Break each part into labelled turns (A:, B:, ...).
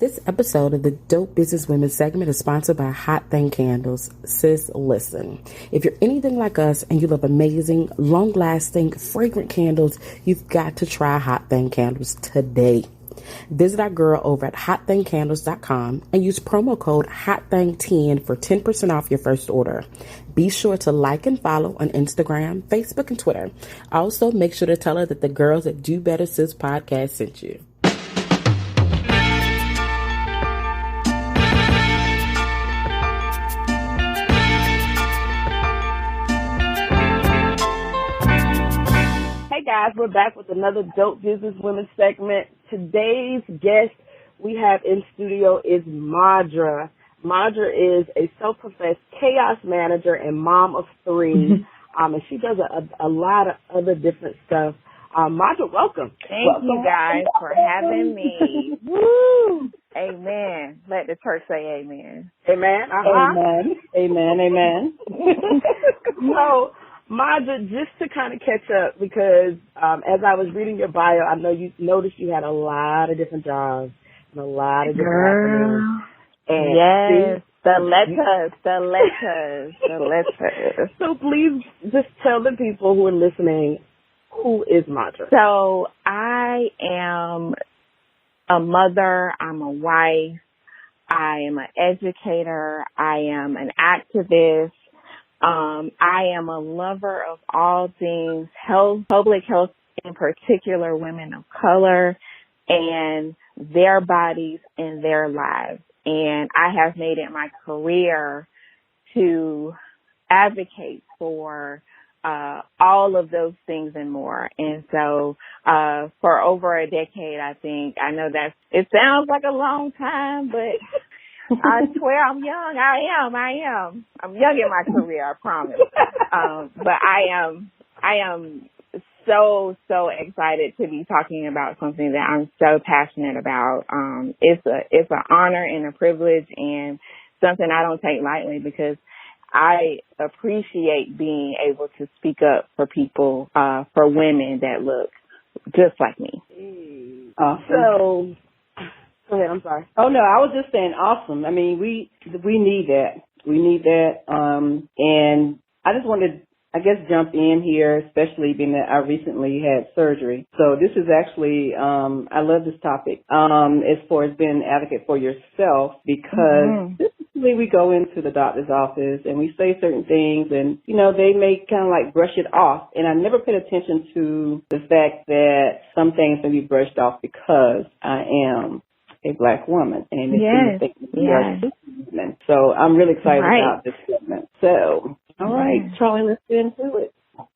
A: This episode of the Dope Businesswoman segment is sponsored by Hot Thang Candles. Sis, listen. If you're anything like us and you love amazing, long-lasting, fragrant candles, you've got to try Hot Thang Candles today. Visit our girl over at hotthangcandles.com and use promo code HOTTHANG10 for 10% off your first order. Be sure to like and follow on Instagram, Facebook, and Twitter. Also, make sure to tell her that the girls at Do Better Sis podcast sent you.
B: Hey guys, we're back with another Dope Businesswoman segment. Today's guest we have in studio is Maudra. Maudra is a self-professed chaos manager and mom of three, and she does a lot of other different stuff. Maudra, welcome.
C: Thank you guys for having me. Woo! Amen. Let the church say amen.
B: Amen.
D: Amen. Amen. Amen.
B: So, Maudra, just to kind of catch up, because as I was reading your bio, I know you noticed you had a lot of different jobs and a lot of different happenings. And
C: yes, the letters.
B: So please just tell the people who are listening, who is Maudra?
C: So I am a mother, I'm a wife, I am an educator, I am an activist. I am a lover of all things health, public health, in particular women of color and their bodies and their lives. And I have made it my career to advocate for all of those things and more. And so for over a decade, I know that it sounds like a long time, but I swear I'm young. I am. I'm young in my career, I promise. But I am so excited to be talking about something that I'm so passionate about. It's an honor and a privilege and something I don't take lightly because I appreciate being able to speak up for people, for women that look just like me.
D: Awesome.
B: So, go ahead, I'm sorry.
D: Oh, no, I was just saying awesome. I mean, we need that. We need that. And I just wanted to, I guess, jump in here, especially being that I recently had surgery. So this is actually, I love this topic, as far as being an advocate for yourself, because typically we go into the doctor's office and we say certain things and, you know, they may kind of like brush it off. And I never paid attention to the fact that some things can be brushed off because I am a Black woman, and it's women. So I'm really excited about this segment. So, all right, Charlie, let's get into it.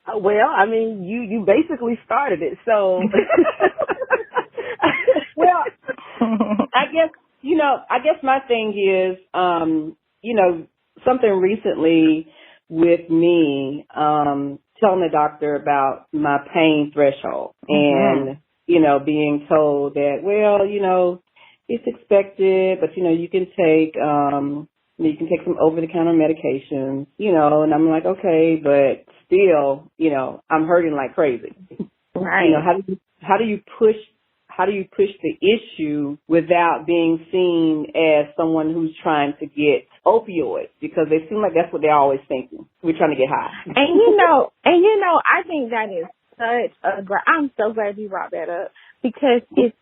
B: Well, I mean, you basically started it. So,
D: well, I guess my thing is, something recently with me, telling the doctor about my pain threshold and, being told that, well, it's expected, but, you can take some over-the-counter medications, and I'm like, okay, but still, I'm hurting like crazy.
C: Right.
D: How do you push the issue without being seen as someone who's trying to get opioids? Because they seem like that's what they're always thinking. We're trying to get high.
C: And I think that is such I'm so glad you brought that up, because if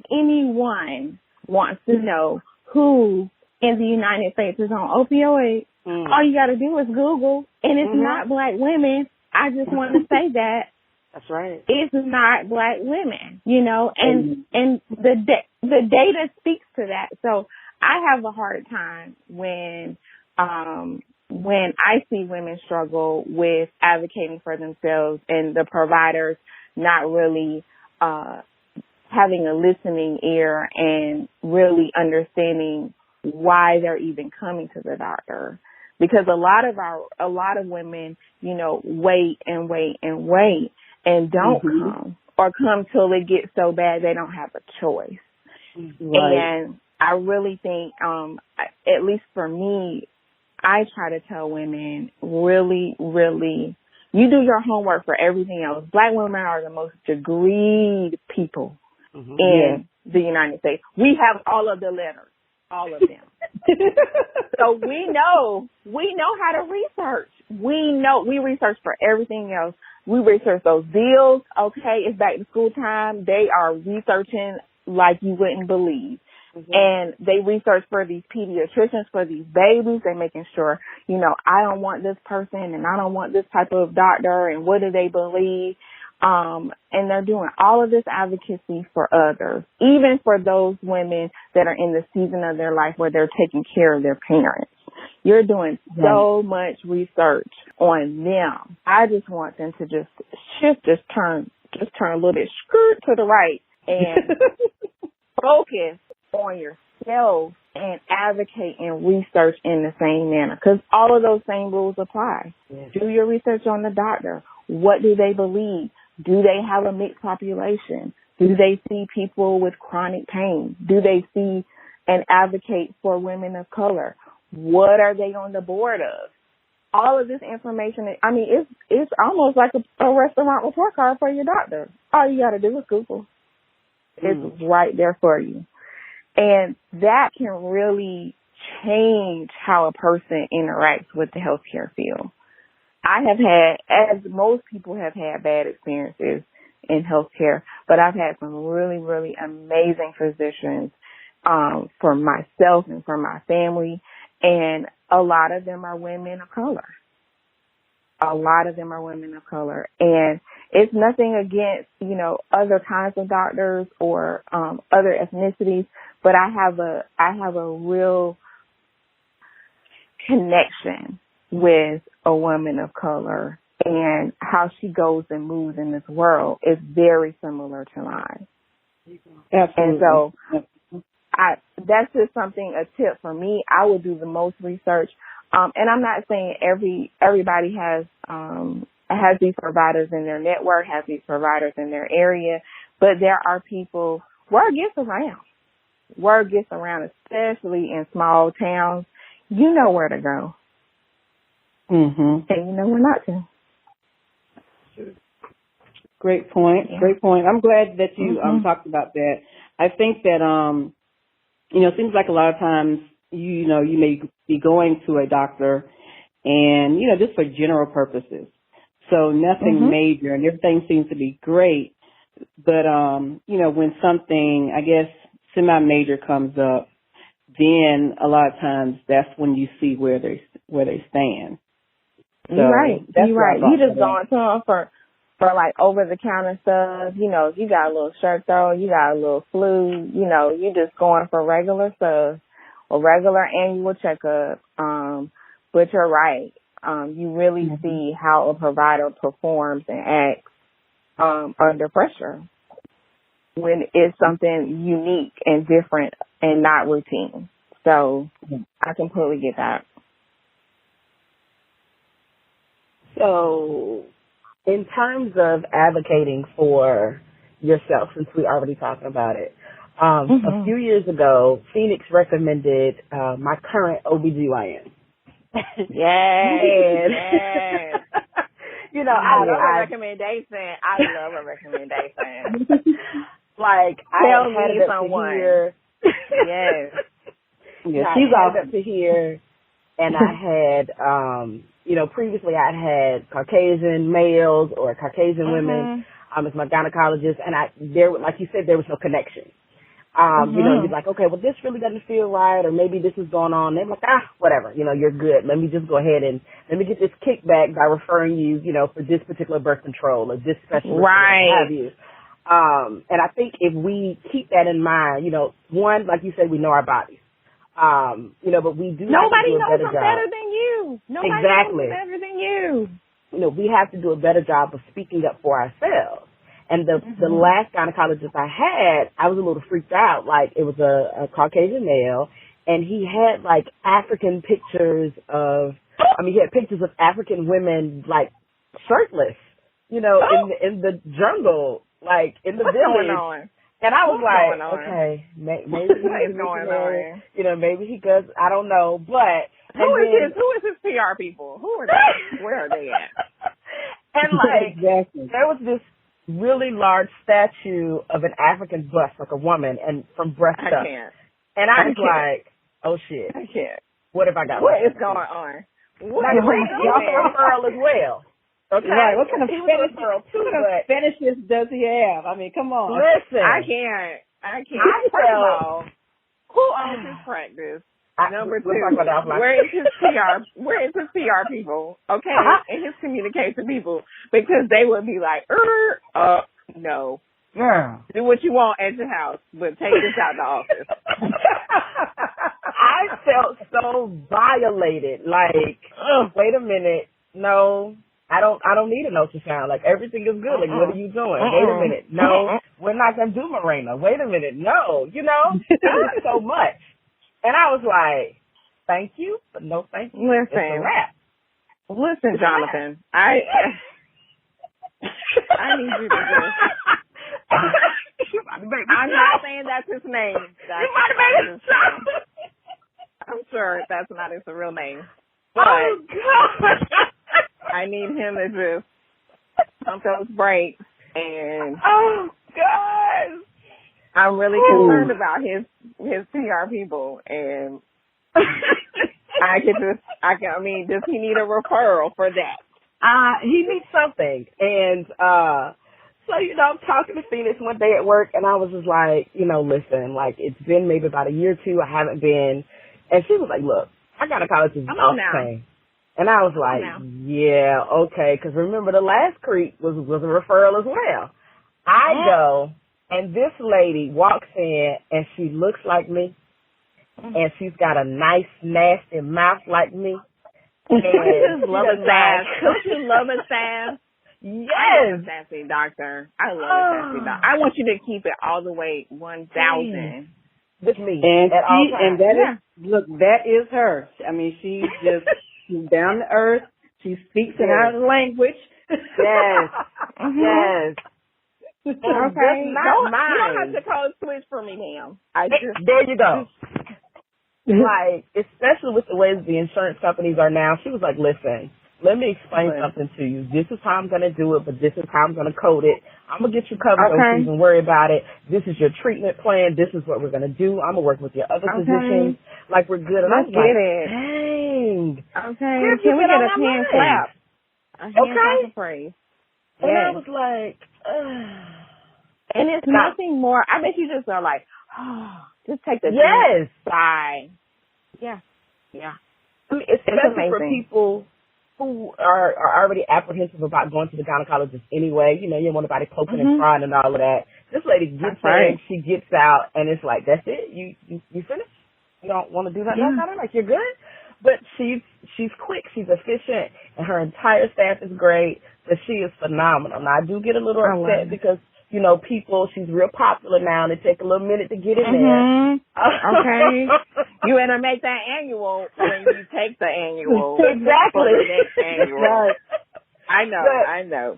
C: anyone wants to know who in the United States is on opioids, all you got to do is Google, and it's not Black women. I just want to say that.
B: That's right.
C: It's not Black women, and the data speaks to that. So I have a hard time when I see women struggle with advocating for themselves and the providers not really having a listening ear and really understanding why they're even coming to the doctor. Because a lot of women, wait and don't come, or come till it gets so bad they don't have a choice. Right. And I really think, at least for me, I try to tell women really, really, you do your homework for everything else. Black women are the most degreed people. in the United States. We have all of the letters, all of them. So we know how to research. We research for everything else. We research those bills. Okay, it's back to school time. They are researching like you wouldn't believe. And they research for these pediatricians, for these babies. They're making sure, I don't want this person and I don't want this type of doctor and what do they believe? And they're doing all of this advocacy for others, even for those women that are in the season of their life where they're taking care of their parents. You're doing so much research on them. I just want them to just shift, just turn a little bit skirt to the right and focus on yourself and advocate and research in the same manner, because all of those same rules apply. Do your research on the doctor. What do they believe? Do they have a mixed population? Do they see people with chronic pain? Do they see and advocate for women of color? What are they on the board of? All of this information, it's almost like a restaurant report card for your doctor. All you got to do is Google. It's right there for you. And that can really change how a person interacts with the healthcare field. I have had, as most people have had, bad experiences in healthcare, but I've had some really, really amazing physicians for myself and for my family, and a lot of them are women of color. And it's nothing against, other kinds of doctors or other ethnicities, but I have a real connection with a woman of color, and how she goes and moves in this world is very similar to mine. Absolutely. And so that's just something, a tip for me. I would do the most research. And I'm not saying everybody has these providers in their network, has these providers in their area, but there are people, word gets around, especially in small towns. You know where to go. And you know where not to.
D: Great point. Yeah. Great point. I'm glad that you talked about that. I think that, it seems like a lot of times, you may be going to a doctor and, just for general purposes. So nothing major, and everything seems to be great. But, when something, I guess, semi-major comes up, then a lot of times that's when you see where they stand. So
C: You're right. You just going to them for like over the counter stuff. You got a little strep throat, you got a little flu. You just going for regular stuff or regular annual checkup. But you're right. You really see how a provider performs and acts under pressure when it's something unique and different and not routine. So I completely get that.
B: So in terms of advocating for yourself, since we already talked about it, a few years ago, Phoenix recommended my current OBGYN.
C: Yes.
B: I love
C: a recommendation.
B: Like,
C: tell
B: I had
C: me
B: it up
C: someone.
B: to here.
C: Yes.
B: She's awesome to hear. And I had, previously I'd had Caucasian males or Caucasian women as my gynecologist, and like you said, there was no connection. You're like, okay, well, this really doesn't feel right, or maybe this is going on. They're like, whatever, you're good. Let me just go ahead and let me get this kickback by referring you, for this particular birth control or this specialist,
C: right?
B: What have you. And I think if we keep that in mind, one, like you said, we know our bodies. But we do.
C: Nobody
B: have to do a
C: knows them better than you. Nobody
B: exactly.
C: knows them better than you.
B: We have to do a better job of speaking up for ourselves. And the last gynecologist I had, I was a little freaked out. Like, it was a Caucasian male, and he had like African pictures he had pictures of African women like shirtless, in the jungle, like in the village. And I was okay, maybe he's going on. Maybe he does. I don't know, but
C: who is his PR people? Who are they? Where are they at?
B: And like, exactly. There was this really large statue of an African bust, like a woman, and from breast
C: I
B: up.
C: can't.
B: And I was like, oh shit,
C: I can't.
B: what have I got?
C: What is going on? What
B: Now,
C: is
B: he's also a referral as well. Okay.
D: Right. What kind of
B: He was a referral too, but
D: fetishes does he have? I mean, come on.
B: listen,
C: I can't.
B: I
C: First of
B: felt-
C: all, who owns his practice? Number two,
B: we'll talk about that offline.
C: where is his PR? Where is his PR people? Okay, and his communication people, because they would be like, no,
D: Girl.
C: do what you want at your house, but take this out the office.
B: I felt so violated. Like, wait a minute, no, I don't need an ultrasound. Like, everything is good. Like, what are you doing? Wait a minute, no, we're not gonna do Mirena. Wait a minute, no, it was so much, and I was like, thank you, but no, thank you. It's a wrap.
C: Listen, Jonathan, I need you to just. I'm not saying that's his name. I'm sure that's not his real name. But
B: Oh God!
C: I need him to just pump those brakes, and
B: Oh God!
C: I'm really concerned about his PR people, and I mean, does he need a referral for that?
B: He needs something, and so I'm talking to Phoenix one day at work, and I was just like, listen, like it's been maybe about a year or two, I haven't been, and she was like, look, I gotta call it this off thing, and I was like, yeah, okay, because remember the last creep was a referral as well. I go, and this lady walks in, and she looks like me, and she's got a nice, nasty mouth like me.
C: Don't you love a sass? Don't you love a sass?
B: Yes.
C: I love a sassy doctor. I love a sassy doctor. I want you to keep it all the way 1,000.
B: With me.
D: And
B: at all times.
D: and that is, look, that is her. I mean, she's down to earth. She speaks in our language.
B: Yes. Yes.
C: Okay.
B: Not
C: You
B: mine.
C: don't have to code switch for me, ma'am.
B: There you go. Like, especially with the way the insurance companies are now, she was like, listen, let me explain something to you. This is how I'm going to do it, but this is how I'm going to code it. I'm going to get you covered. Don't even worry about it. This is your treatment plan. This is what we're going to do. I'm going to work with your other physicians. Like, we're good. And
C: Let's
B: I was like,
C: it.
B: dang.
C: Okay. Can we get a hand clap? A hand clap of praise.
B: And I was like,
C: and it's nothing more. I bet you just are like, just take the deep sigh. Yeah.
B: I mean, especially for people who are already apprehensive about going to the gynecologist anyway. You don't want nobody poking and prying and all of that. This lady gets in, she gets out, and it's like, that's it? You finished? You don't want to do that? No, like, you're good? But she's quick, she's efficient, and her entire staff is great, but she is phenomenal. Now, I do get a little upset because, people, she's real popular now, and it takes a little minute to get in there.
C: Okay. You better make that annual when you take the annual.
B: Exactly.
C: For the next annual.
B: Right.
C: I know.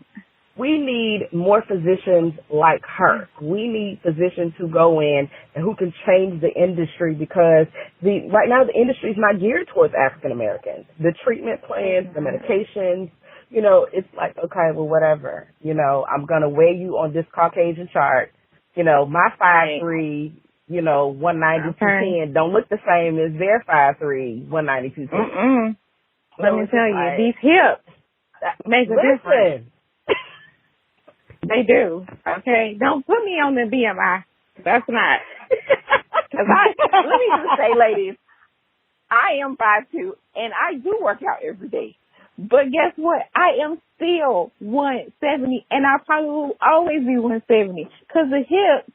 B: We need more physicians like her. We need physicians who go in and who can change the industry, because right now the industry is not geared towards African Americans. The treatment plans, the medications, it's like, okay, well, whatever. I'm going to weigh you on this Caucasian chart. My 5'3", 190, 210 don't look the same as their 5'3", 190, 210.
C: Let me tell you, these hips make a difference. They do. Okay? Don't put me on the BMI. That's not. Let me just say, ladies, I am 5'2", and I do work out every day. But guess what? I am still 170, and I probably will always be 170, because the hips,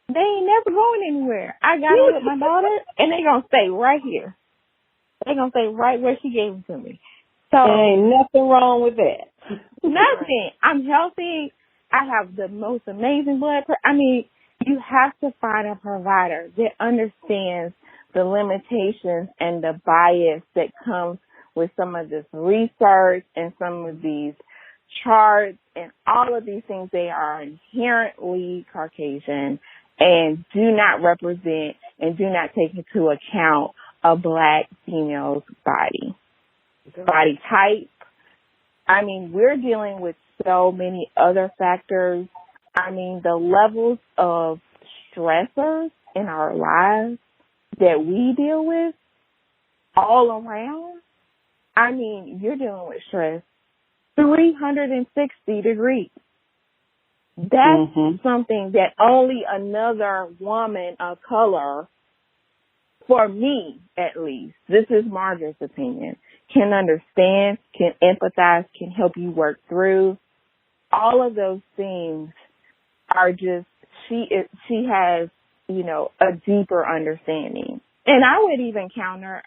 C: they ain't never going anywhere. I got it with my daughter, and they going to stay right here. They going to stay right where she gave them to me. So
D: ain't nothing wrong with that.
C: Nothing. I'm healthy. I have the most amazing blood pressure. I mean, you have to find a provider that understands the limitations and the bias that comes with some of this research and some of these charts and all of these things. They are inherently Caucasian and do not represent and do not take into account a Black female's body type. I mean, we're dealing with so many other factors. I mean, the levels of stressors in our lives that we deal with all around. I mean, you're dealing with stress 360 degrees. That's something that only another woman of color, for me at least, this is Maudra's opinion, can understand, can empathize, can help you work through. All of those things are just, she has, you know, a deeper understanding. And I would even counter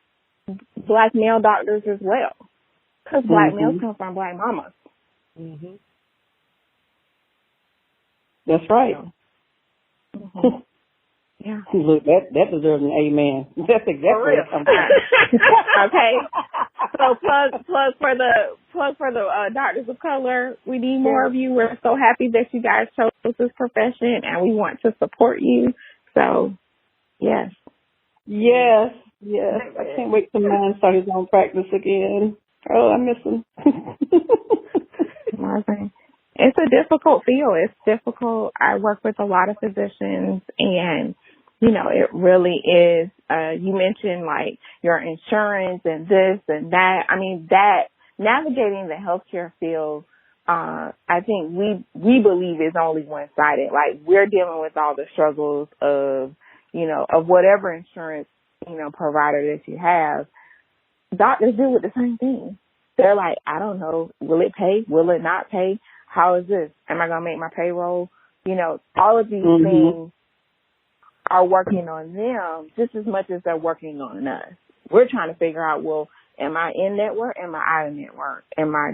C: Black male doctors as well, because Black males come from Black mamas.
D: That's right.
C: Yeah.
D: Look, that deserves an amen. That's exactly what I'm saying.
C: Okay. So plug for the doctors of color. We need more of you. We're so happy that you guys chose this profession, and we want to support you. So, yes.
D: Yes. I can't wait till mine start his own practice again. Oh, I miss him.
C: Amazing. It's a difficult field. It's difficult. I work with a lot of physicians, and, you know, it really is. You mentioned, like, your insurance and this and that. I mean, that navigating the healthcare field, I think we believe is only one-sided. Like, we're dealing with all the struggles of, you know, of whatever insurance, you know, provider that you have. Doctors deal with the same thing. They're like, I don't know, will it pay? Will it not pay? How is this? Am I going to make my payroll? You know, all of these things are working on them just as much as they're working on us. We're trying to figure out, well, am I in network? Am I out of network?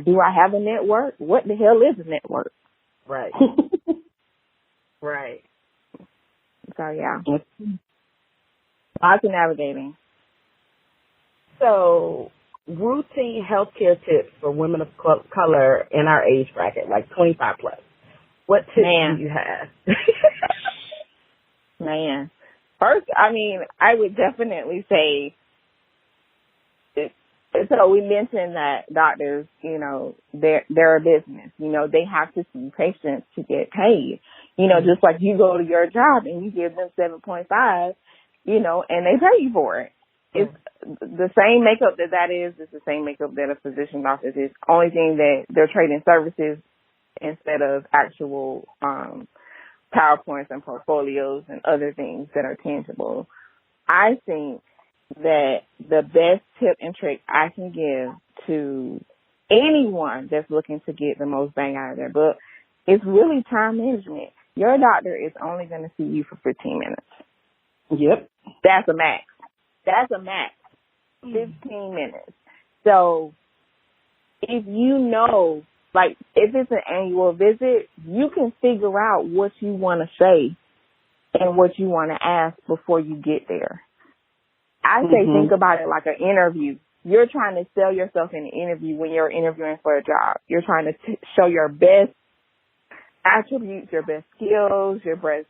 C: Do I have a network? What the hell is a network?
B: Right. Right.
C: So, yeah. Lots of navigating.
B: So, routine healthcare tips for women of color in our age bracket, like 25 plus. What tips do you have?
C: Man. First, I mean, I would definitely say, so we mentioned that doctors, you know, they're a business. You know, they have to see patients to get paid. You know, just like you go to your job and you give them 7.5, you know, and they pay you for it. It's the same makeup that is the same makeup that a physician's office is. Only thing that they're trading services instead of actual PowerPoints and portfolios and other things that are tangible. I think that the best tip and trick I can give to anyone that's looking to get the most bang out of their book is really time management. Your doctor is only going to see you for 15 minutes.
D: Yep.
C: That's a max. 15 minutes. So if you know, like, if it's an annual visit, you can figure out what you want to say and what you want to ask before you get there. I say think about it like an interview. You're trying to sell yourself in an interview when you're interviewing for a job. You're trying to show your best attributes, your best skills, your best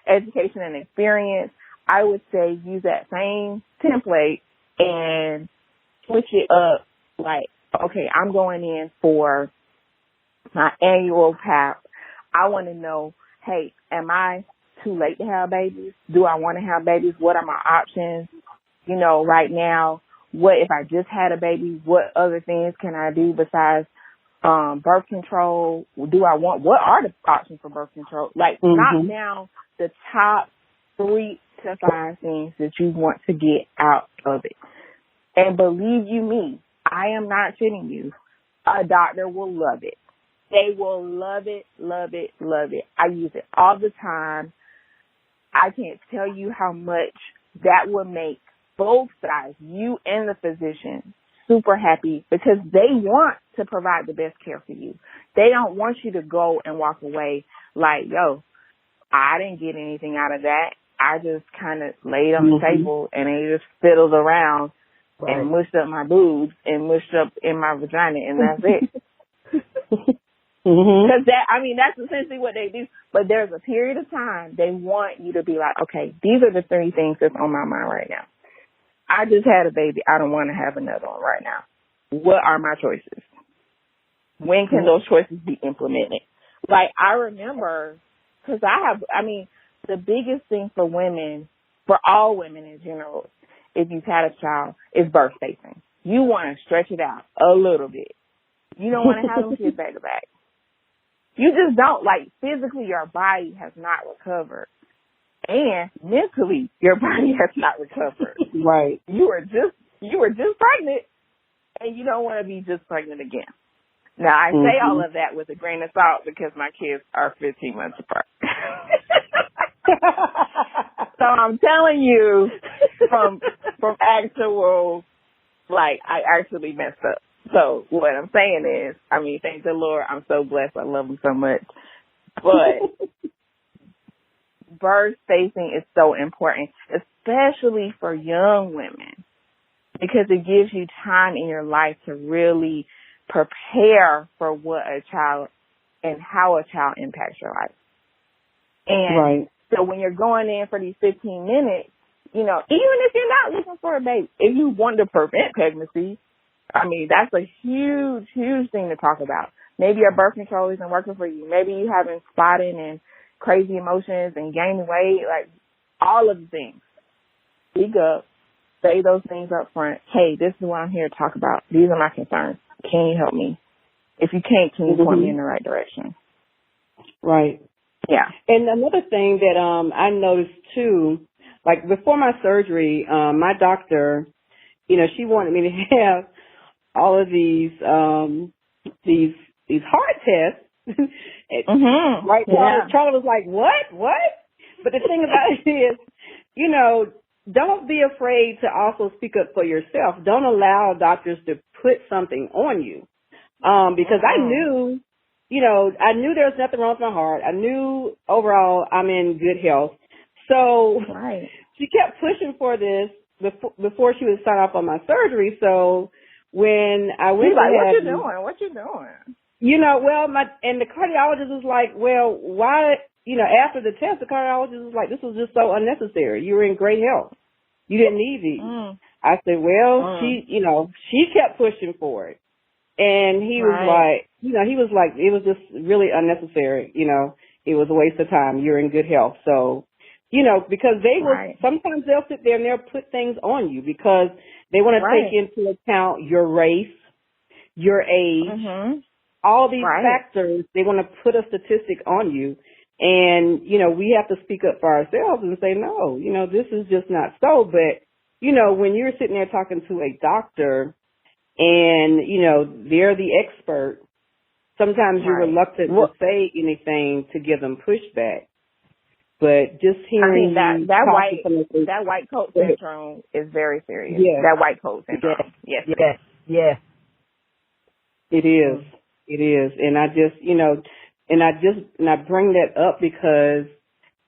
C: education and experience. I would say use that same template and switch it up. Like, okay, I'm going in for my annual PAP. I want to know, hey, am I too late to have babies? Do I want to have babies? What are my options? You know, right now, what if I just had a baby? What other things can I do besides birth control? What are the options for birth control? Like, knock down the top 3 to 5 things that you want to get out of it. And believe you me, I am not kidding you. A doctor will love it. They will love it, love it, love it. I use it all the time. I can't tell you how much that will make both sides, you and the physician, super happy because they want to provide the best care for you. They don't want you to go and walk away like, yo, I didn't get anything out of that. I just kind of laid on the table and it just fiddled around and mushed up my boobs and mushed up in my vagina, and that's it. Because that's essentially what they do. But there's a period of time they want you to be like, okay, these are the 3 things that's on my mind right now. I just had a baby. I don't want to have another one right now. What are my choices? When can those choices be implemented? Like, I remember, because the biggest thing for women, for all women in general, if you've had a child, is birth spacing. You want to stretch it out a little bit. You don't want to have them kids back to back. You just don't. Like, physically, your body has not recovered. And mentally, your body has not recovered.
D: Right.
C: You were just pregnant, and you don't want to be just pregnant again. Now, I say all of that with a grain of salt because my kids are 15 months apart. So I'm telling you from actual, like, I actually messed up. So what I'm saying is, thank the Lord, I'm so blessed. I love him so much. But birth spacing is so important, especially for young women, because it gives you time in your life to really prepare for what a child and how a child impacts your life. And so when you're going in for these 15 minutes, even if you're not looking for a baby, if you want to prevent pregnancy, that's a huge, huge thing to talk about. Maybe your birth control isn't working for you. Maybe you having spotting and crazy emotions and gaining weight, like all of the things. Speak up. Say those things up front. Hey, this is what I'm here to talk about. These are my concerns. Can you help me? If you can't, can you point me in the right direction?
D: Right.
C: Yeah.
D: And another thing that I noticed too, like before my surgery, my doctor, she wanted me to have all of these heart tests. Right. Charlie was like, what? But the thing about it is, don't be afraid to also speak up for yourself. Don't allow doctors to put something on you. Because I knew there was nothing wrong with my heart. I knew overall I'm in good health. So she kept pushing for this before she would sign off on my surgery. So when I went,
C: what you doing?
D: And the cardiologist was like, well, why, after the test, the cardiologist was like, this was just so unnecessary. You were in great health. You didn't need these. I said, well, she kept pushing for it. And he was like, it was just really unnecessary. It was a waste of time. You're in good health. So, because sometimes they'll sit there and they'll put things on you because they want to take into account your race, your age, all these factors. They want to put a statistic on you. And, we have to speak up for ourselves and say, no, this is just not so. But, when you're sitting there talking to a doctor and, they're the expert, sometimes you're reluctant to say anything to give them pushback. But just hearing
C: that white coat syndrome is very serious. Yeah. That white coat syndrome. Yes.
D: It is. It is. And I just, and I bring that up because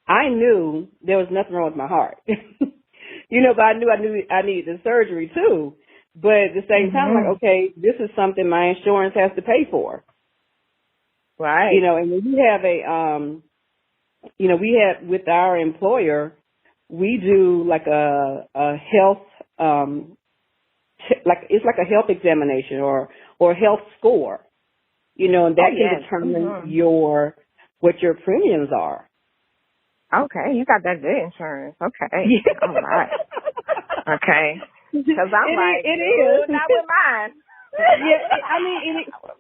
D: I knew there was nothing wrong with my heart. But I knew I needed the surgery too. But at the same time, like, okay, this is something my insurance has to pay for.
C: Right.
D: And when you have we have with our employer, we do like a health, it's like a health examination or health score, and that can determine what your premiums are.
C: Okay, you got that good insurance. Okay. All right. Okay. Because I'm it is not with mine.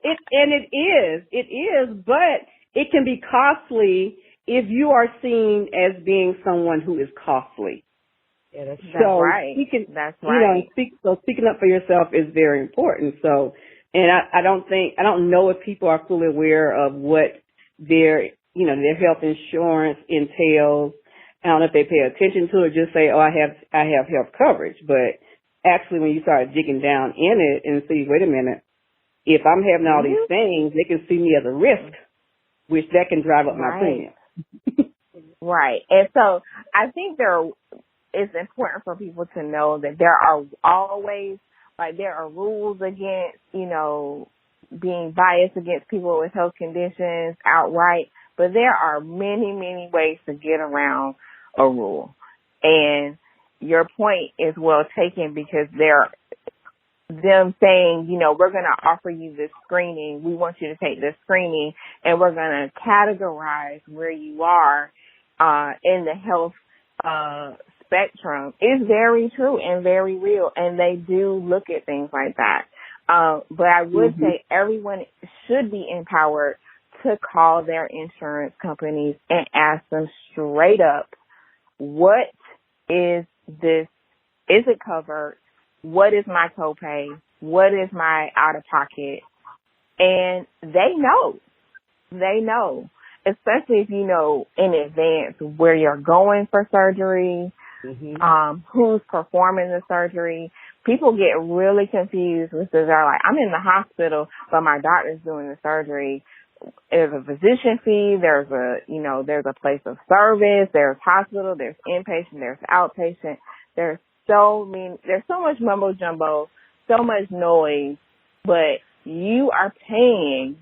D: It is, but it can be costly if you are seen as being someone who is costly.
C: Yeah, that's right. That's right.
D: Speaking up for yourself is very important. So, and I don't know if people are fully aware of what their health insurance entails. I don't know if they pay attention to it, just say, oh, I have health coverage. But actually, when you start digging down in it and see, wait a minute, if I'm having all these things, they can see me as a risk, which that can drive up my premium.
C: Right. And so I think it's important for people to know that there are always, there are rules against, being biased against people with health conditions outright, but there are many, many ways to get around a rule. And your point is well taken because them saying, you know, we're going to offer you this screening. We want you to take this screening, and we're going to categorize where you are in the health spectrum is very true and very real, and they do look at things like that. But I would say everyone should be empowered to call their insurance companies and ask them straight up, what is this? Is it covered? What is my copay? What is my out-of-pocket? And they know. They know, especially if you know in advance where you're going for surgery, who's performing the surgery. People get really confused with this. They're like, I'm in the hospital, but my doctor's doing the surgery. There's a physician fee. There's a place of service. There's hospital. There's inpatient. There's outpatient. There's so much mumbo jumbo, so much noise, but you are paying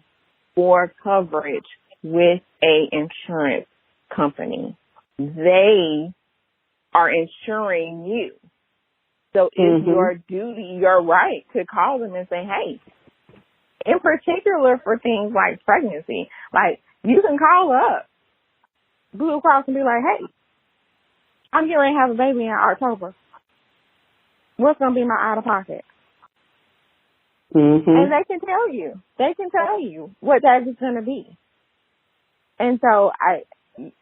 C: for coverage with a insurance company. They are insuring you. So it's your duty, your right to call them and say, hey, in particular for things like pregnancy, like you can call up Blue Cross and be like, hey, I'm getting ready to have a baby in October. What's going to be my out-of-pocket? And they can tell you. They can tell you what that is going to be. And so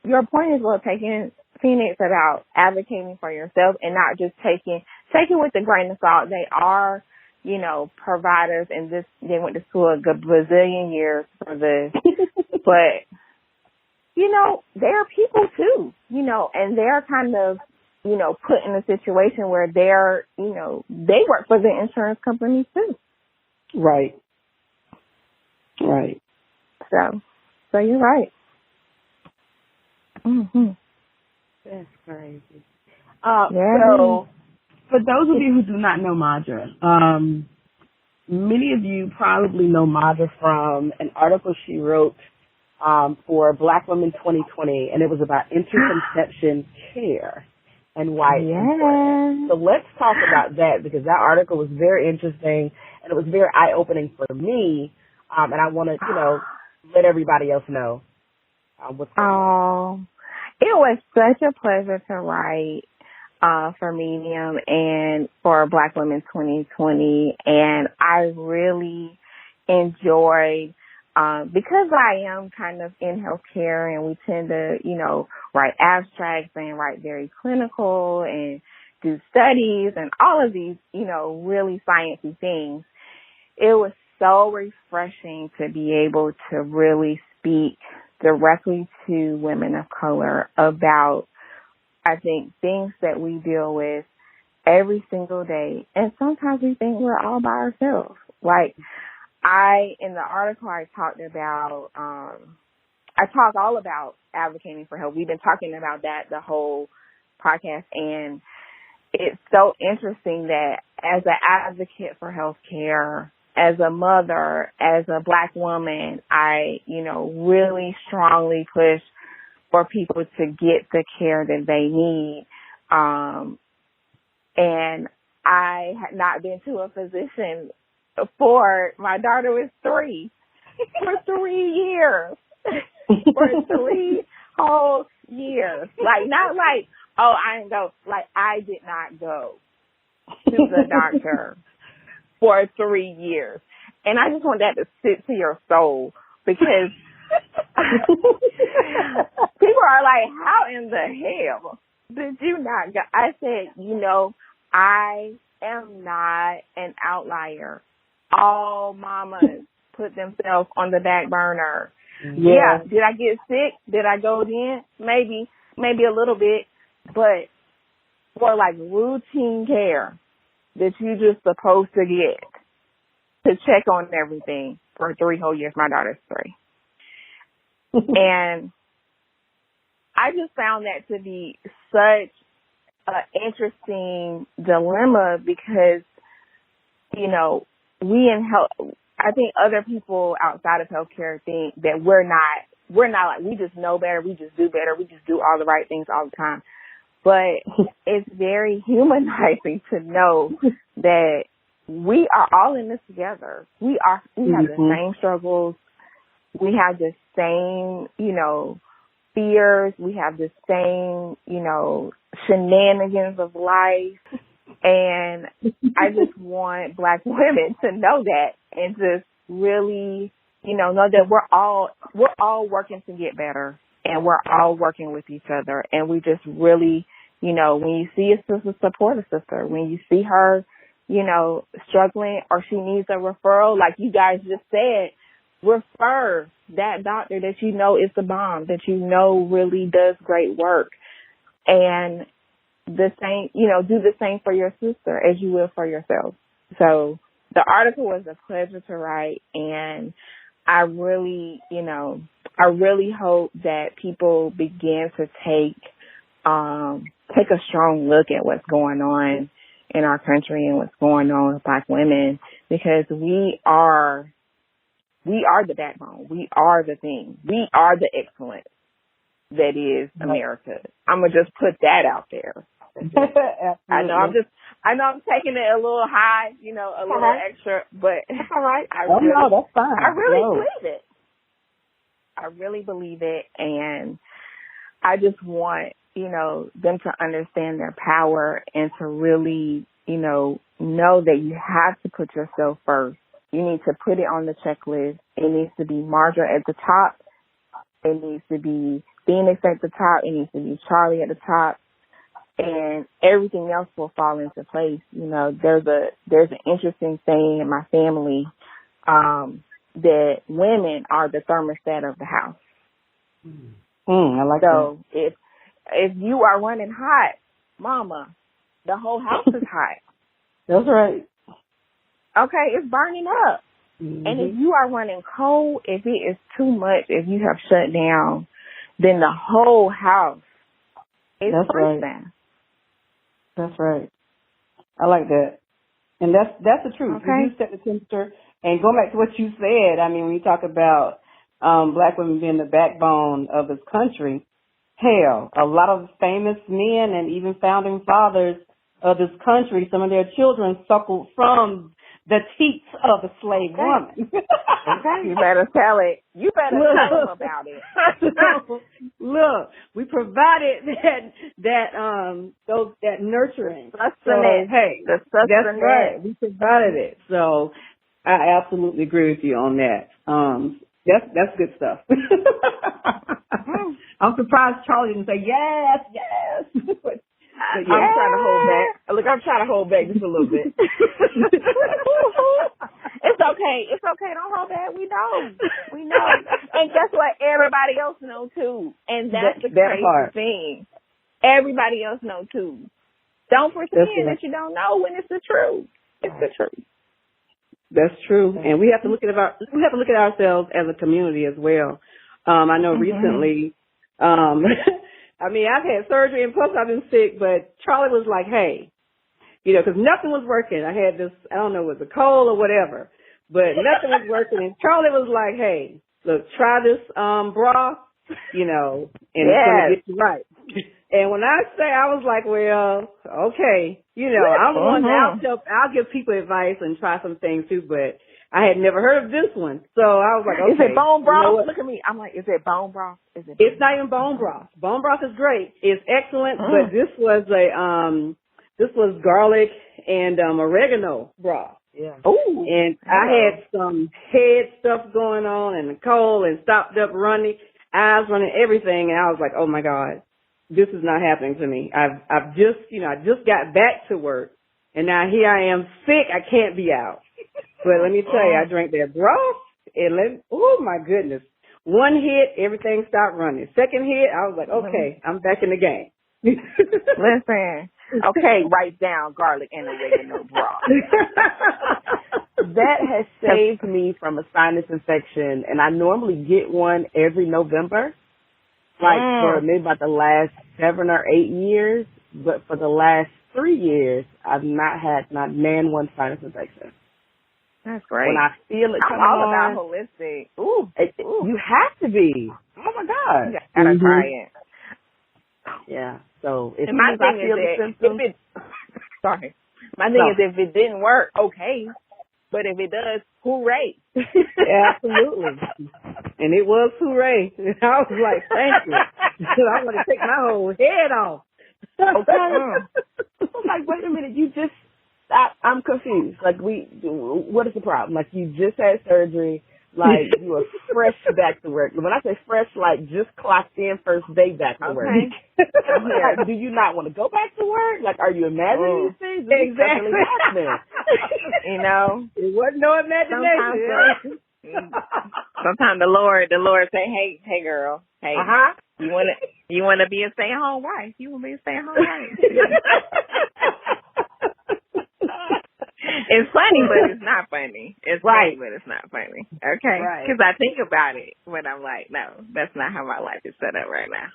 C: your point is well taken, Phoenix, about advocating for yourself and not just taking with a grain of salt. They are, you know, providers, and they went to school a bazillion years for this. But, you know, they're people too, you know, and they're kind of, you know, put in a situation where they're, you know, they work for the insurance companies too.
B: Right. Right.
C: So you're right.
B: That's crazy. So, for those of you who do not know Maudra, many of you probably know Maudra from an article she wrote for Black Women 2020, and it was about interconception care and why it's important. So let's talk about that, because that article was very interesting and it was very eye-opening for me, and I want to, you know, let everybody else know what's going on.
C: It was such a pleasure to write for Medium and for Black Women 2020, and I really enjoyed because I am kind of in healthcare, and we tend to, you know, write abstracts and write very clinical and do studies and all of these, you know, really sciencey things. It was so refreshing to be able to really speak directly to women of color about, I think, things that we deal with every single day. And sometimes we think we're all by ourselves. Like, in the article I talked about, I talk all about advocating for help. We've been talking about that the whole podcast, and it's so interesting that as an advocate for healthcare, as a mother, as a Black woman, I, you know, really strongly push for people to get the care that they need. And I had not been to a physician before my daughter was 3 for 3 years. For 3 whole years. Like, not like, oh, I didn't go. Like, I did not go to the doctor for 3 years. And I just want that to sit to your soul, because people are like, how in the hell did you not go? I said, you know, I am not an outlier. All mamas put themselves on the back burner. Yeah. Did I get sick? Did I go then? Maybe a little bit, but for like routine care that you just supposed to get to check on everything for 3 whole years. My daughter's 3. And I just found that to be such an interesting dilemma, because, you know, we in health, I think other people outside of healthcare think that we're not like, we just know better, we just do better, we just do all the right things all the time. But it's very humanizing to know that we are all in this together. We have the same struggles. We have the same, fears. We have the same, shenanigans of life. And I just want Black women to know that and just really, know that we're all working to get better, and we're all working with each other. And we just really, when you see a sister, support a sister. When you see her, struggling or she needs a referral, like you guys just said, refer that doctor that is the bomb, that really does great work. And the same, do the same for your sister as you will for yourself. So the article was a pleasure to write, and I really hope that people begin to take a strong look at what's going on in our country and what's going on with Black women, because we are the backbone. We are the thing. We are the excellence that is America. I'm gonna just put that out there. I know I'm taking it a little high, a little extra, but that's all right.
D: That's fine.
C: I really believe it. I really believe it, and I just want them to understand their power and to really know that you have to put yourself first. You need to put it on the checklist. It needs to be Maudra at the top. It needs to be Phoenix at the top. It needs to be Charlie at the top. And everything else will fall into place. There's an interesting saying in my family that women are the thermostat of the house.
D: I like that.
C: So if you are running hot, mama, the whole house is hot.
D: That's right.
C: Okay, it's burning up. Mm-hmm. And if you are running cold, if it is too much, if you have shut down, then the whole house is freezing.
D: That's right. I like that. And that's the truth.
C: Okay.
D: You do set the temperature. And going back to what you said, I mean, when you talk about Black women being the backbone of this country, hell, a lot of famous men and even founding fathers of this country, some of their children suckled from the teats of a slave woman.
C: Okay. You better tell it. You better tell them about it.
D: Look, we provided that nurturing.
C: Sustenance.
D: So, hey,
C: the sustenance.
D: That's right. We provided it. So I absolutely agree with you on that. That's good stuff. I'm surprised Charlie didn't say yes.
C: I'm trying to hold back. Look, I'm trying to hold back just a little bit. It's okay. It's okay. Don't hold back. We know. And guess what? Everybody else knows too. And that's the crazy thing. Everybody else knows too. Don't pretend that you don't know when it's the truth. It's the truth.
D: That's true. And we have to look at ourselves as a community as well. I know recently, I mean, I've had surgery and plus I've been sick, but Charlie was like, hey, because nothing was working. I had this, I don't know, it was a cold or whatever, but nothing was working. And Charlie was like, hey, look, try this bra, and it's going to get you right. And when I say, I was like, well, okay, I'm one, I'll give people advice and try some things too, but I had never heard of this one. So I was like, okay.
C: Is it bone broth? Look at me. I'm like, is it bone broth?
D: It's not even bone broth. Bone broth is great. It's excellent, but this was garlic and oregano broth. Yeah.
C: Ooh.
D: And I had some head stuff going on and the cold and stopped up running, eyes running, everything. And I was like, oh my God, this is not happening to me. I've just, I just got back to work and now here I am sick. I can't be out. But let me tell you, I drank that broth and oh my goodness. One hit, everything stopped running. Second hit, I was like, okay, I'm back in the game.
C: Listen, okay, write down garlic and oregano broth.
B: That has saved me from a sinus infection, and I normally get one every November, for maybe about the last 7 or 8 years. But for the last 3 years, I've not had one sinus infection.
C: That's great.
B: When I feel it coming
C: all
B: on,
C: about holistic.
B: You have to be. Oh my God.
C: You gotta try it.
B: Yeah. So if
C: my
B: I feel the symptoms,
C: My thing is, if it didn't work, okay. But if it does, hooray.
D: Absolutely. And it was hooray. I was like, thank you. I want to take my whole head off.
B: Okay. I'm like, wait a minute, I'm confused. Like, what is the problem? Like, you just had surgery. Like, you are fresh back to work. When I say fresh, like, just clocked in first day back to work. Like, do you not want to go back to work? Like, are you imagining these things?
D: Exactly.
C: You know?
D: It wasn't no imagination.
C: Sometimes the Lord say, hey girl, hey, you wanna be a stay-at-home wife? You wanna be a stay-at-home wife? It's funny, but it's not funny. It's funny, but it's not funny. Okay? Because I think about it, but I'm like, no, that's not how my life is set up right now.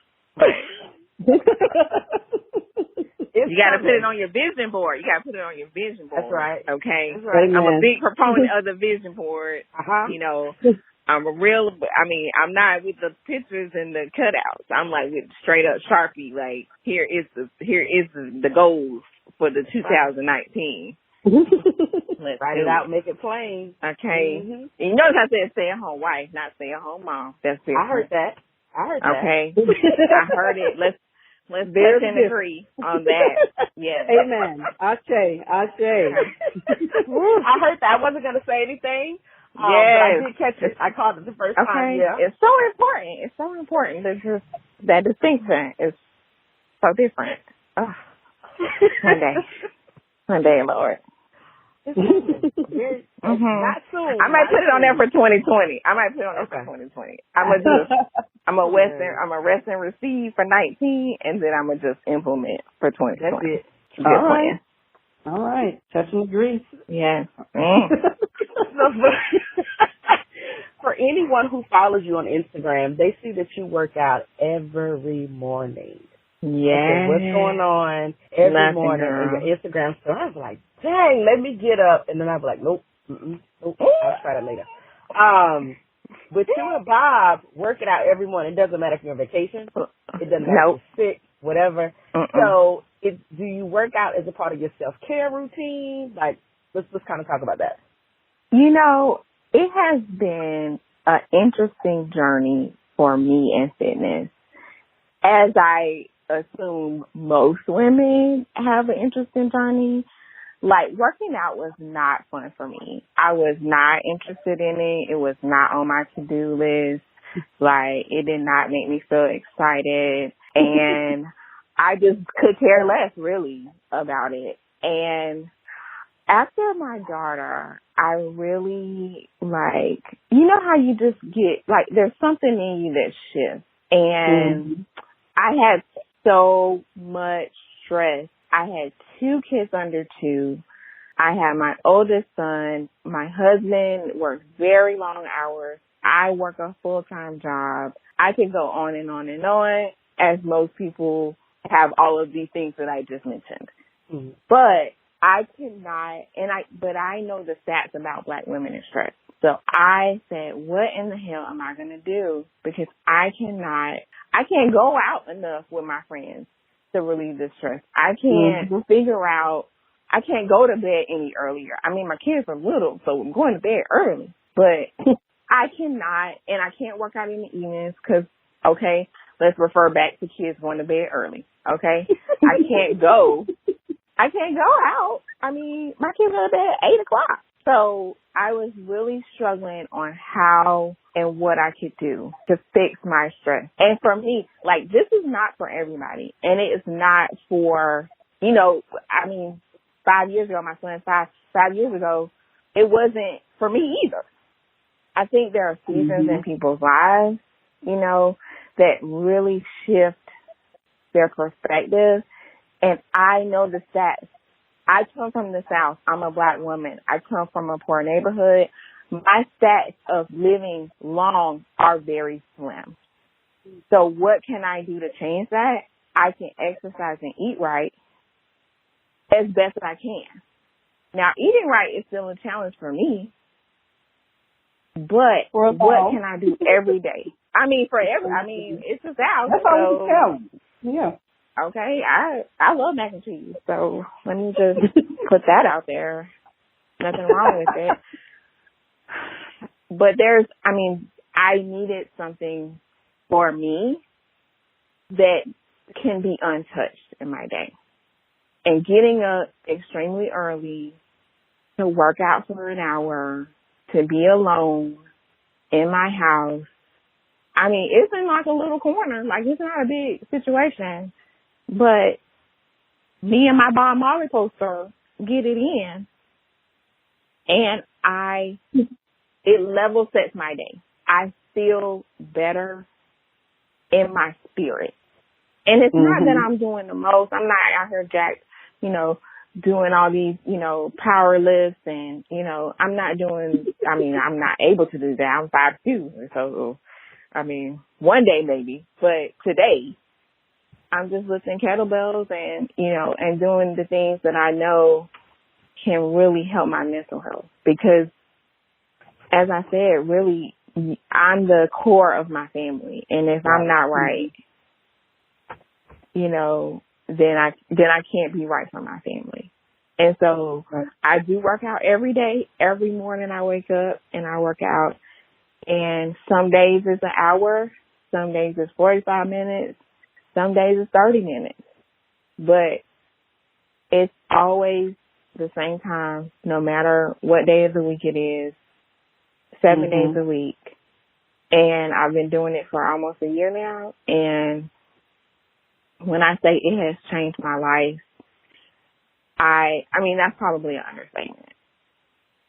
C: You got to put it on your vision board.
B: That's right.
C: Okay?
B: That's right.
C: I'm a big proponent of the vision board. You know, I'm not with the pictures and the cutouts. I'm like with straight up Sharpie. Like, here is the goals for the 2019.
B: Let's write it out, make it plain.
C: Okay. You notice I said stay-at-home wife, not stay-at-home mom. That's different.
B: I heard that.
C: Okay. I heard it. Let's touch and agree on that. Yes.
D: Amen. Ashe.
B: I heard that. I wasn't going to say anything.
C: Yes.
B: But I did catch it. I called it the first time. Yeah.
C: It's so important. It's so important. There's just that distinction is so different. Oh. One day, Lord.
B: Not soon.
C: I might put it on there for 2020. For 2020. I'm a rest and receive for 19, and then I'm gonna just implement for 2020.
B: That's it.
D: All right. Touch and agree.
C: Yes.
B: For anyone who follows you on Instagram, they see that you work out every morning.
C: Yeah.
B: What's going on every morning in your Instagram story? I was like, dang, let me get up. And then I was like, nope, I'll try that later. But you and Bob working out every morning. It doesn't matter if you're on vacation. It doesn't matter if you're sick, whatever. So do you work out as a part of your self-care routine? Like, let's kind of talk about that.
C: You know, it has been an interesting journey for me in fitness. As I assume most women have an interesting journey. Like, working out was not fun for me. I was not interested in it. It was not on my to-do list. Like, it did not make me feel excited. And I just could care less, really, about it. And after my daughter, I really, like, you know how you just get, like, there's something in you that shifts. And I had so much stress. I had 2 kids under 2. I had my oldest son. My husband works very long hours. I work a full-time job. I could go on and on and on, as most people have all of these things that I just mentioned. But I cannot, but I know the stats about Black women and stress. So I said, what in the hell am I going to do? Because I can't go out enough with my friends to relieve the stress. I can't I can't go to bed any earlier. I mean, my kids are little, so I'm going to bed early. But I cannot, and I can't work out in the evenings because, okay, let's refer back to kids going to bed early, okay? I can't go out. I mean, my kids go to bed at 8 o'clock. So I was really struggling on how and what I could do to fix my stress. And for me, like, this is not for everybody. And it is not for, you know, I mean, 5 years ago, my son, 5 years ago, it wasn't for me either. I think there are seasons in people's lives, you know, that really shift their perspective. And I know the stats. I come from the South. I'm a Black woman. I come from a poor neighborhood. My stats of living long are very slim. So what can I do to change that? I can exercise and eat right as best I can. Now, eating right is still a challenge for me, but what can I do every day? I mean, it's the South.
D: That's all we tell. Yeah.
C: Okay, I love mac and cheese, so let me just put that out there. Nothing wrong with it. But I needed something for me that can be untouched in my day. And getting up extremely early to work out for an hour, to be alone in my house. I mean, it's in like a little corner. Like, it's not a big situation. But me and my Bob Marley poster get it in. And it level sets my day. I feel better in my spirit. And it's not that I'm doing the most. I'm not out here jacked, doing all these, power lifts and, I'm not able to do that. I'm 5'2". So, one day maybe, but today I'm just lifting kettlebells and, and doing the things that I know can really help my mental health. Because as I said, really, I'm the core of my family. And if I'm not right, then I can't be right for my family. And so I do work out every day. Every morning I wake up and I work out. And some days it's an hour. Some days it's 45 minutes. Some days it's 30 minutes. But it's always the same time, no matter what day of the week it is, 7 days a week. And I've been doing it for almost a year now. And when I say it has changed my life, that's probably an understatement.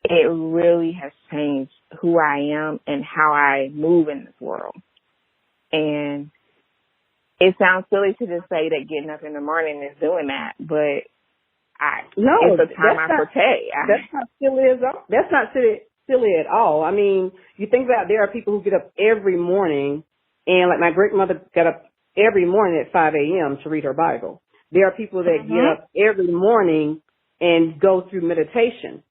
C: It really has changed who I am and how I move in this world. And it sounds silly to just say that getting up in the morning is doing that, but it's a time I protect.
D: That's not silly That's not silly at all. I mean, you think about there are people who get up every morning, and like my great mother got up every morning at 5 a.m. to read her Bible. There are people that get up every morning and go through meditation.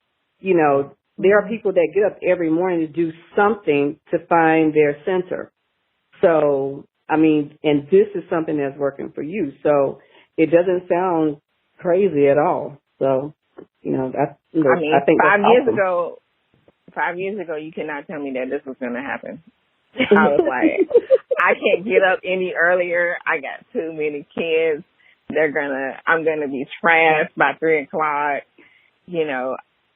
D: There are people that get up every morning to do something to find their center. So, and this is something that's working for you. So it doesn't sound crazy at all. So, I think
C: 5 years ago, you cannot tell me that this was going to happen. I was like, I can't get up any earlier. I got too many kids. I'm going to be trashed by 3 o'clock.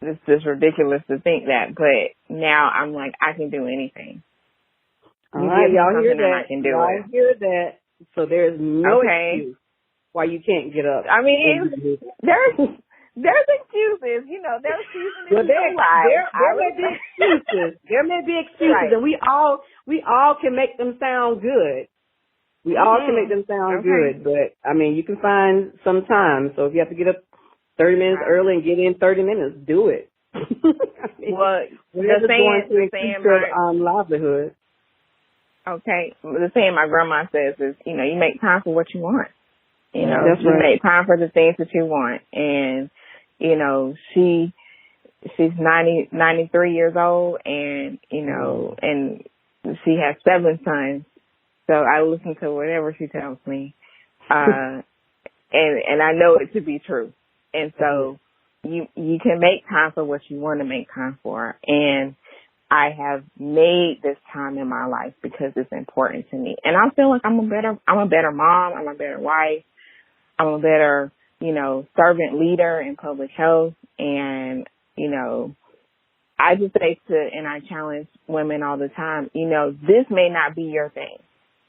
C: It's just ridiculous to think that. But now I'm like, I can do anything.
D: All right, y'all hear that?
C: I can do
D: y'all hear that? So there's no excuse why you can't get up.
C: There's excuses, there's excuses in your life.
D: There may be excuses. There may be excuses, and we all can make them sound good. We all can make them sound good, but you can find some time. So if you have to get up 30 minutes early and get in 30 minutes, do it.
C: The saying,
D: livelihood.
C: Okay, the saying my grandma says is, you make time for what you want.
D: That's
C: you make time for the things that you want. And, she's 93 years old and, and she has 7 sons. So I listen to whatever she tells me. And I know it to be true. And so you can make time for what you want to make time for. And I have made this time in my life because it's important to me. And I feel like I'm a better mom. I'm a better wife. I'm a better, servant leader in public health. And, I just say and I challenge women all the time, this may not be your thing.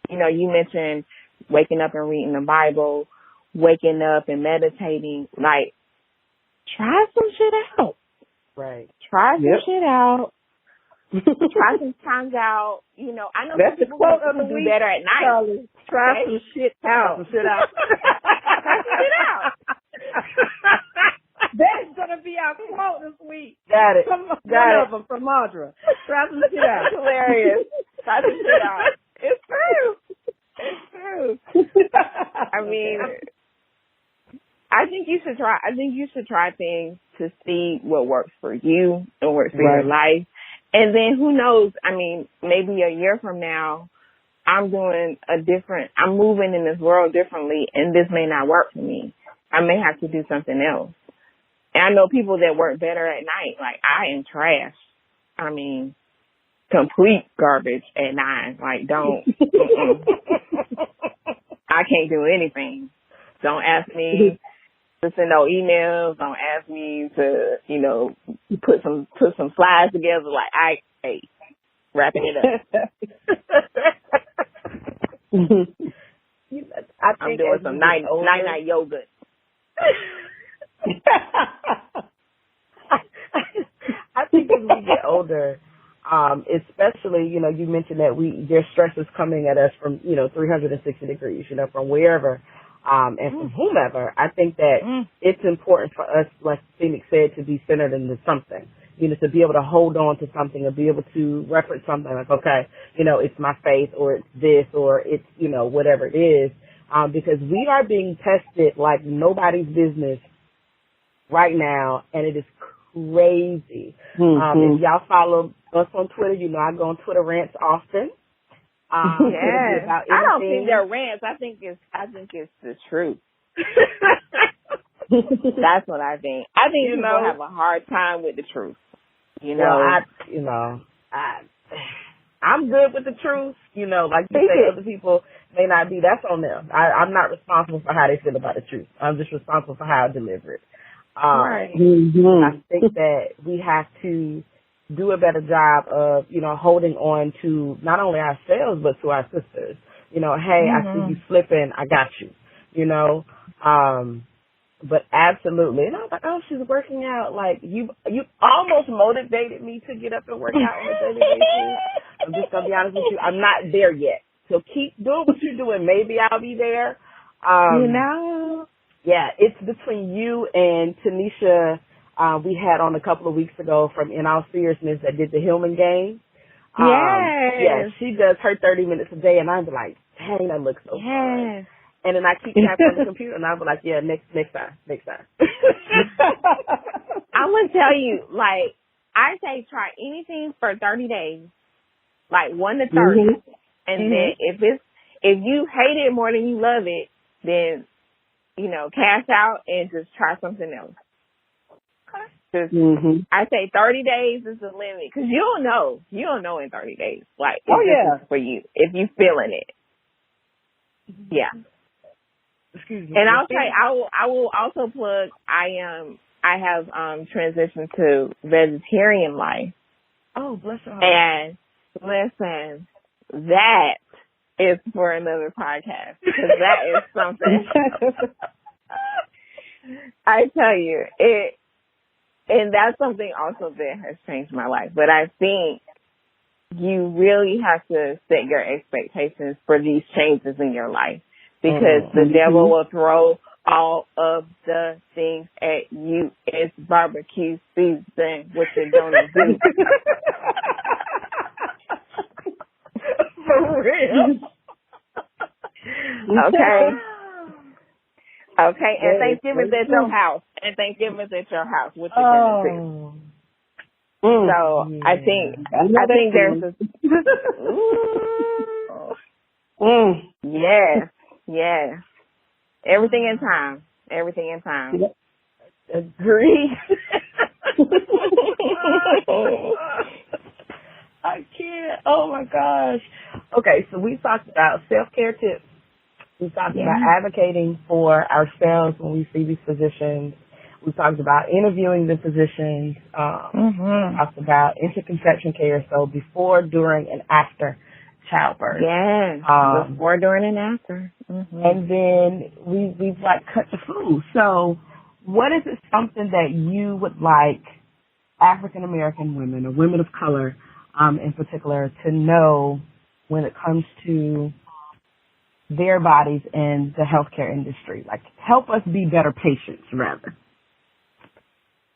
C: You mentioned waking up and reading the Bible, waking up and meditating. Like, try some shit out.
D: Right.
C: Try some shit out. Try some times out. I know
D: that's the quote of the
C: do
D: week.
C: Better at night.
D: Charlie, try some shit out.
C: Try some shit out.
D: That's gonna be our quote this week.
C: Got it.
D: One of them from Maudra. Try some shit out.
C: Hilarious. Try some shit out. It's true. I think you should try. I think you should try things to see what works for you and works for your life. And then who knows? Maybe a year from now, I'm moving in this world differently, and this may not work for me. I may have to do something else. And I know people that work better at night. Like, I am trash. I mean, complete garbage at 9. Like, don't. I can't do anything. Don't ask me to send no emails. Don't ask me to, put some slides together. Like, wrapping it up. I'm doing some night yoga.
B: I think as we get older, especially, you mentioned that their stress is coming at us from, 360 degrees, from wherever, and from whomever. I think that it's important for us, like Phoenix said, to be centered into something, to be able to hold on to something or be able to reference something like, okay, it's my faith or it's this or it's, whatever it is, because we are being tested like nobody's business right now, and it is crazy. If y'all follow us on Twitter, I go on Twitter rants often.
C: Yes. I don't think they're rants. I think it's the truth. That's what I think. I think people have a hard time with the truth.
B: Well, I'm good with the truth. Like you say, other people may not be. That's on them. I'm not responsible for how they feel about the truth. I'm just responsible for how I deliver it.
C: Right.
B: I think that we have to do a better job of, holding on to not only ourselves, but to our sisters. Hey, I see you slipping. I got you, but absolutely. And I was like, oh, she's working out. Like, you almost motivated me to get up and work out on a daily basis. I'm just going to be honest with you. I'm not there yet. So keep doing what you're doing. Maybe I'll be there. Yeah, it's between you and Tanisha, we had on a couple of weeks ago from In All Seriousness that did the Hillman game. Yeah, she does her 30 minutes a day, and I'm like, dang, that looks so fun. And then I keep tapping on the computer, and I'm like, yeah, next time.
C: I'm going to tell you, like, I say try anything for 30 days, like 1 to 30. And then if you hate it more than you love it, then, cash out and just try something else. Just, I say 30 days is the limit, because you'll know in 30 days, like, this is for you, if you feeling it. Yeah.
B: Excuse me.
C: And I'll say, I will also plug, I have transitioned to vegetarian life.
B: Oh, bless your heart.
C: And listen, that is for another podcast, because that is something. I tell you, and that's something also that has changed my life. But I think you really have to set your expectations for these changes in your life, because the devil will throw all of the things at you. It's barbecue season. What you gonna do?
B: For real.
C: Okay, and Thanksgiving's at your house. What you gonna do? So I think there's a yes. Everything in time.
B: Agree. I can't. Oh my gosh. Okay, so we talked about self-care tips. We talked about advocating for ourselves when we see these physicians. We talked about interviewing the physicians. We talked about interconception care, so before, during, and after childbirth.
C: Yes, before, during, and after.
B: And then we've like cut the food. So what is it something that you would like African American women or women of color in particular to know when it comes to their bodies and the healthcare industry? Like, help us be better patients, rather.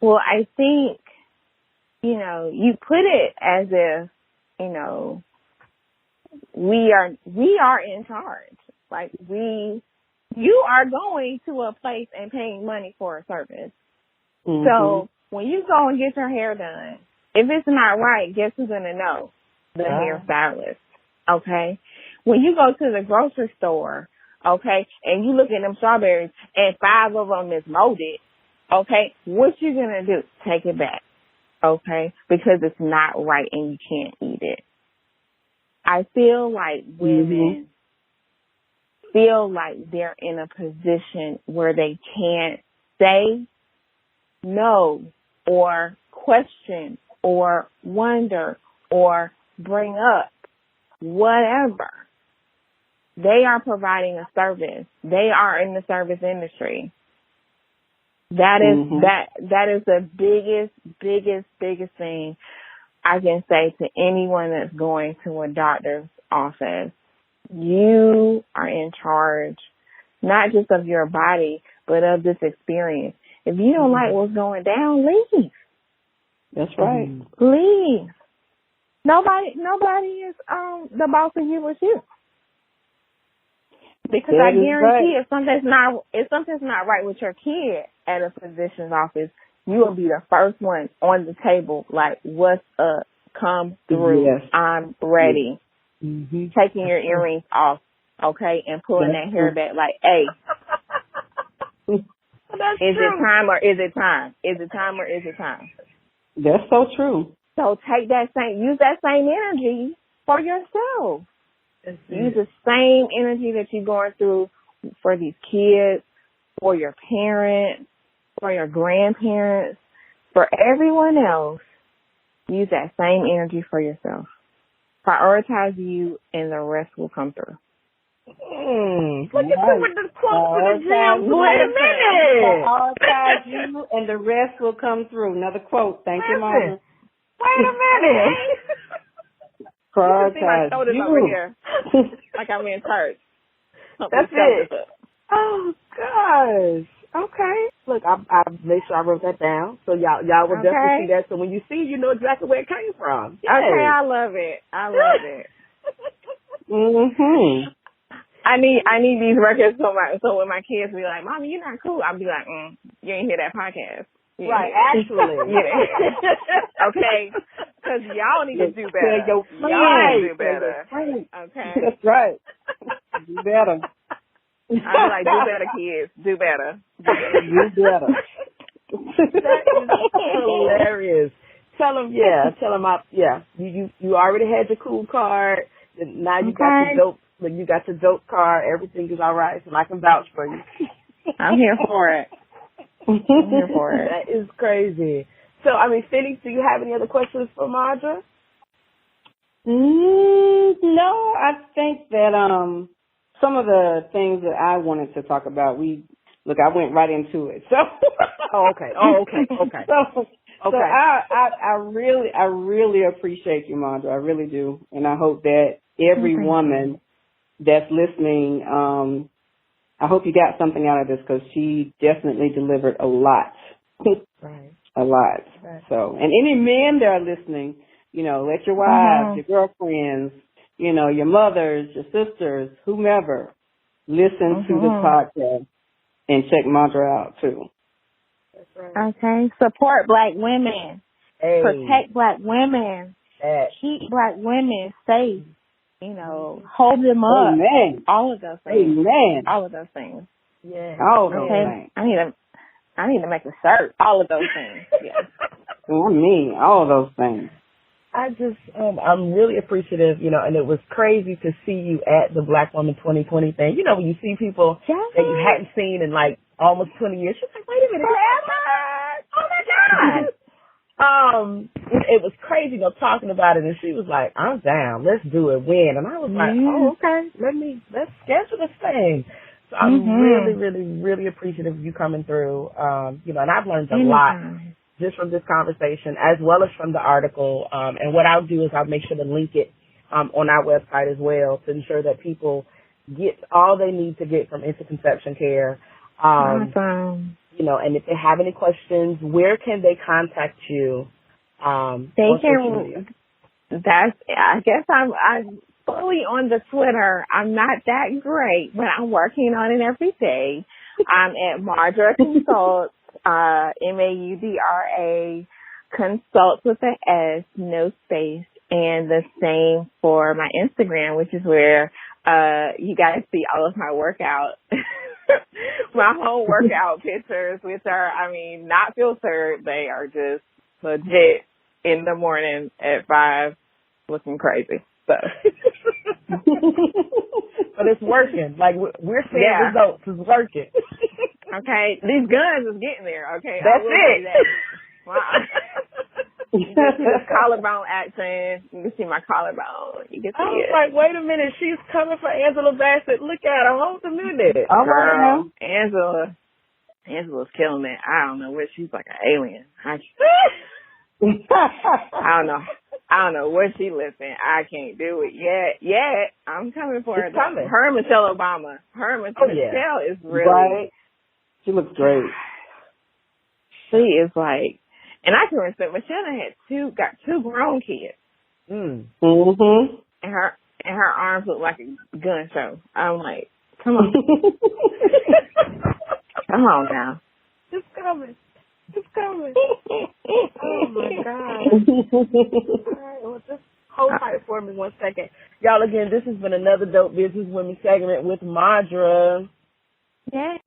C: Well, I think, you put it as if, we are in charge. Like, you are going to a place and paying money for a service. So when you go and get your hair done, if it's not right, guess who's going to know? The hairstylist. Okay? When you go to the grocery store, okay, and you look at them strawberries and 5 of them is molded, Okay, what you gonna do? Take it back. Okay, because it's not right and you can't eat it. I feel like women feel like they're in a position where they can't say no or question or wonder or bring up whatever. They are providing a service. They are in the service industry. That is that is the biggest thing I can say to anyone that's going to a doctor's office. You are in charge, not just of your body, but of this experience. If you don't like what's going down, leave.
D: That's right.
C: Leave. Nobody is the boss of you but you. Because I guarantee if something's not right with your kid at a physician's office, you will be the first one on the table like, what's up? Come through. Yes. I'm ready. Mm-hmm. Taking your earrings off, okay, and pulling that hair back like, hey, is it time or is it time? Is it time or is it time?
D: That's so true.
C: So use that same energy for yourself. Use the same energy that you're going through for these kids, for your parents, for your grandparents, for everyone else. Use that same energy for yourself. Prioritize you, and the rest will come through.
B: Look at you with the quote for the gym. Wait a minute.
D: Prioritize you, and the rest will come through. Another quote. Thank you, Maudra.
B: Wait a minute.
D: Prioritize you.
C: Over here, like I'm in church.
B: That's it. Oh gosh. Okay. Look, I made sure I wrote that down, so y'all will definitely see that. So when you see, you know exactly where it came from. Yes.
C: Okay, I love it.
D: Mhm.
C: I need these records so when my kids be like, "Mommy, you're not cool," I'll be like, "You ain't hear that podcast."
B: Right, actually.
C: Okay, because y'all need to do better. Y'all need to do better. Okay.
D: That's right. Do better.
C: I'm like, do better, kids. Do better.
D: Do better.
B: That is hilarious. Tell them, you already had your cool card. Now you got your dope. You got your dope card. Everything is all right, and I can vouch for you.
C: I'm here for it.
B: That is crazy. So, I mean, Phoenix, do you have any other questions for Maudra?
D: No, I think that some of the things that I wanted to talk about, I went right into it. So,
B: okay.
D: So I really appreciate you, Maudra. I really do, and I hope that every woman that's listening, I hope you got something out of this because she definitely delivered a lot.
B: Right.
D: A lot. Right. So, and any men that are listening, let your wives, your girlfriends, your mothers, your sisters, whomever, listen to this podcast and check Maudra out too.
B: That's right.
C: Okay. Support Black women.
B: Hey.
C: Protect Black women. Keep Black women safe. Hold them up.
D: Amen.
C: All of those things.
D: Amen.
C: All of those things.
B: Yeah.
D: All of those things.
C: I need to make a shirt. All of those things. Yes.
D: I mean, all of those things.
B: I just, I'm really appreciative, and it was crazy to see you at the Black Woman 2020 thing. When you see people that you hadn't seen in like almost 20 years, you're like, wait a minute, oh my God. It was crazy, talking about it, and she was like, I'm down, let's do it, when? And I was like, oh, okay, let's schedule this thing. So I'm really, really, really appreciative of you coming through, and I've learned a lot just from this conversation, as well as from the article, and what I'll do is I'll make sure to link it on our website as well to ensure that people get all they need to get from interconception care.
C: Awesome.
B: And if they have any questions, where can they contact you?
C: They can. I guess I'm fully on the Twitter. I'm not that great, but I'm working on it every day. I'm at Maudra Consults, Maudra Consults with an S, no space, and the same for my Instagram, which is where you guys see all of my workouts. my home workout pictures, which are, I mean, not filtered. They are just legit in the morning at 5, looking crazy. So,
B: but it's working. Like we're seeing results. It's working.
C: Okay, these guns is getting there. Okay,
B: that's it.
C: You can see the collarbone action. You can see my collarbone. You can see
B: I was like, wait a minute, she's coming for Angela Bassett. Look at her. Hold a minute.
C: Girl, Angela's killing it. I don't know what, she's like an alien. I don't know what she lifting. I can't do it yet. I'm coming for her.
B: Coming.
C: Her and Michelle Obama. Michelle is really.
D: Right. She looks great.
C: She is like, and I can respect Michelle got 2 grown kids.
D: Mm-hmm.
C: And her arms look like a gun show. I'm like, come on. Come on now.
B: It's coming. Oh my God. All right, well, just hold tight for me 1 second. Y'all, again, this has been another Dope Businesswoman segment with Maudra.
C: Yeah.